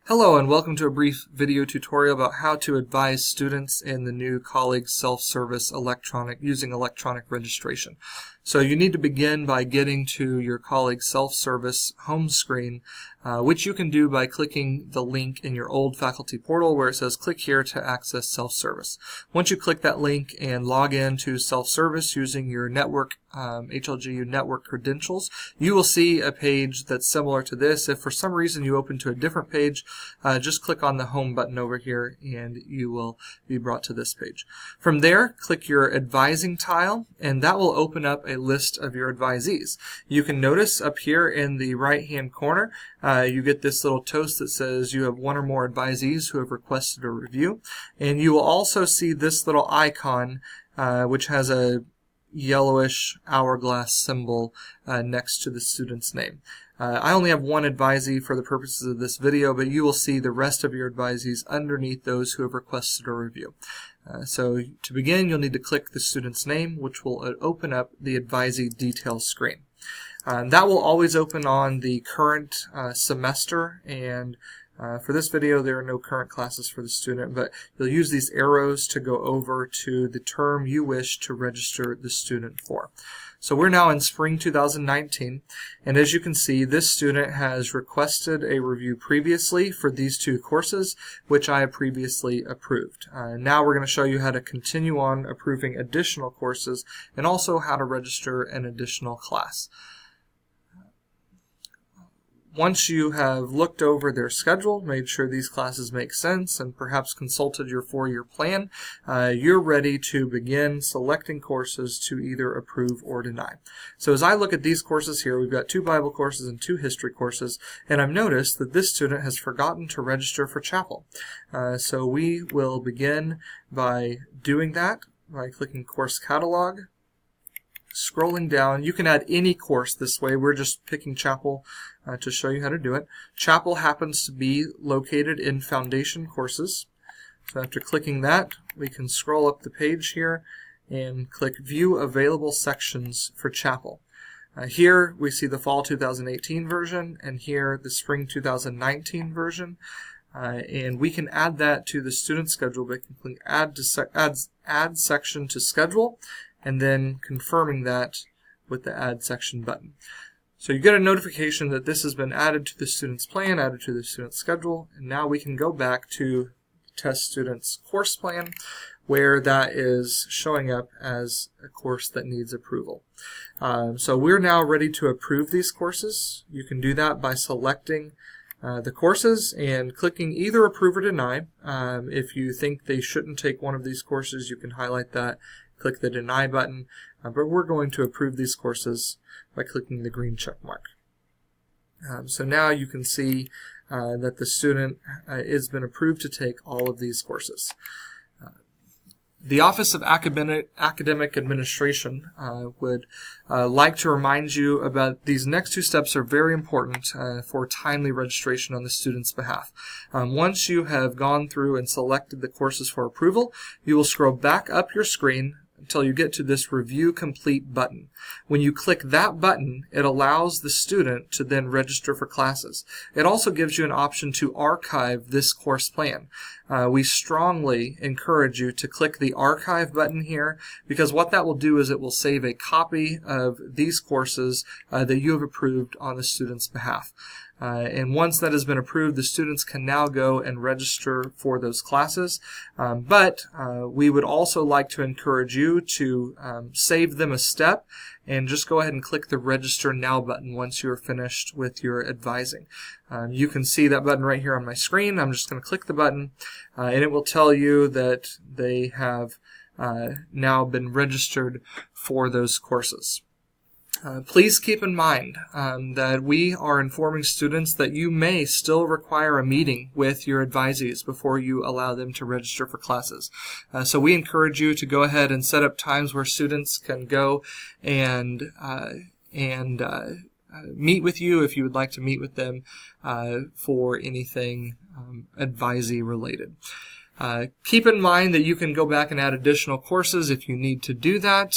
Hello and welcome to a brief video tutorial about how to advise students in the new colleague self-service using electronic registration. So you need to begin by getting to your colleague self-service home screen, which you can do by clicking the link in your old faculty portal where it says click here to access self-service. Once you click that link and log in to self-service using your network HLGU network credentials, you will see a page that's similar to this. If for some reason you open to a different page, just click on the home button over here and you will be brought to this page. From there, click your advising tile and that will open up a list of your advisees. You can notice up here in the right hand corner you get this little toast that says you have one or more advisees who have requested a review, and you will also see this little icon which has a yellowish hourglass symbol next to the student's name. I only have one advisee for the purposes of this video, but you will see the rest of your advisees underneath those who have requested a review. So to begin, you'll need to click the student's name, which will open up the advisee details screen. That will always open on the current semester, and for this video there are no current classes for the student, but you'll use these arrows to go over to the term you wish to register the student for. So we're now in spring 2019, and as you can see, this student has requested a review previously for these two courses, which I have previously approved. Now we're going to show you how to continue on approving additional courses and also how to register an additional class. Once you have looked over their schedule, made sure these classes make sense, and perhaps consulted your four-year plan, you're ready to begin selecting courses to either approve or deny. So as I look at these courses here, we've got 2 Bible courses and 2 history courses, and I've noticed that this student has forgotten to register for chapel. So we will begin by doing that by clicking Course Catalog. Scrolling down, you can add any course this way. We're just picking chapel to show you how to do it. Chapel happens to be located in foundation courses. So after clicking that, we can scroll up the page here and click View Available Sections for Chapel. Here we see the Fall 2018 version, and here the Spring 2019 version. And we can add that to the student schedule by clicking Add Section to Schedule, and then confirming that with the Add Section button. So you get a notification that this has been added to the student's plan, added to the student's schedule, and now we can go back to test student's course plan where that is showing up as a course that needs approval. So we're now ready to approve these courses. You can do that by selecting the courses and clicking either approve or deny. If you think they shouldn't take one of these courses, you can highlight that, click the deny button, but we're going to approve these courses by clicking the green check mark. So now you can see that the student has been approved to take all of these courses. The Office of Academic Administration would like to remind you about these next 2 steps are very important for timely registration on the student's behalf. Once you have gone through and selected the courses for approval, you will scroll back up your screen until you get to this Review Complete button. When you click that button, it allows the student to then register for classes. It also gives you an option to archive this course plan. We strongly encourage you to click the Archive button here, because what that will do is it will save a copy of these courses that you have approved on the student's behalf. And once that has been approved, the students can now go and register for those classes. But we would also like to encourage you to save them a step and just go ahead and click the Register Now button once you're finished with your advising. You can see that button right here on my screen. I'm just going to click the button, and it will tell you that they have now been registered for those courses. Please keep in mind that we are informing students that you may still require a meeting with your advisees before you allow them to register for classes. So we encourage you to go ahead and set up times where students can go and meet with you if you would like to meet with them for anything advisee related. Keep in mind that you can go back and add additional courses if you need to do that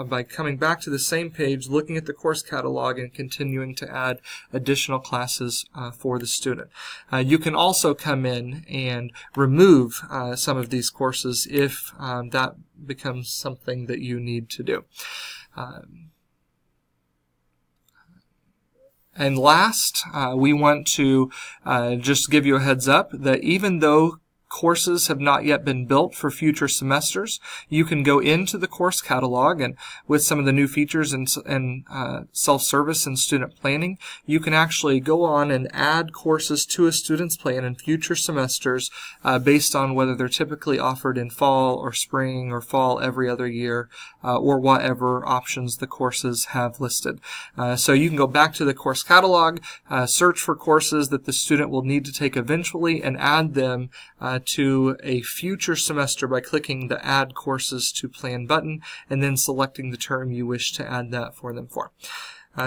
by coming back to the same page, looking at the course catalog, and continuing to add additional classes for the student. You can also come in and remove some of these courses if that becomes something that you need to do. And last, we want to just give you a heads up that even though courses have not yet been built for future semesters, you can go into the course catalog, and with some of the new features and self-service and student planning, you can actually go on and add courses to a student's plan in future semesters based on whether they're typically offered in fall or spring or fall every other year or whatever options the courses have listed. So you can go back to the course catalog, search for courses that the student will need to take eventually, and add them to a future semester by clicking the Add Courses to Plan button and then selecting the term you wish to add that for them for.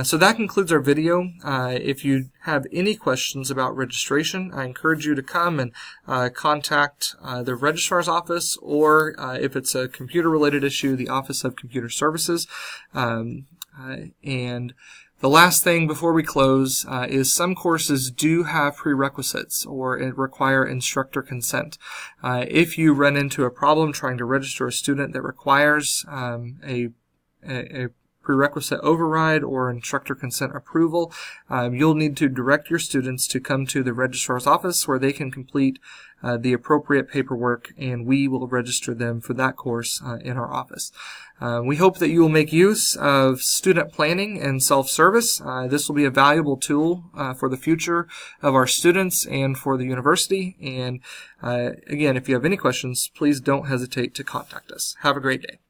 So that concludes our video. If you have any questions about registration, I encourage you to come and contact the registrar's office, or if it's a computer-related issue, the Office of Computer Services. And the last thing before we close is some courses do have prerequisites or require instructor consent. If you run into a problem trying to register a student that requires a prerequisite override or instructor consent approval, you'll need to direct your students to come to the registrar's office where they can complete the appropriate paperwork, and we will register them for that course in our office. We hope that you will make use of student planning and self-service. This will be a valuable tool for the future of our students and for the university. And again, if you have any questions, please don't hesitate to contact us. Have a great day.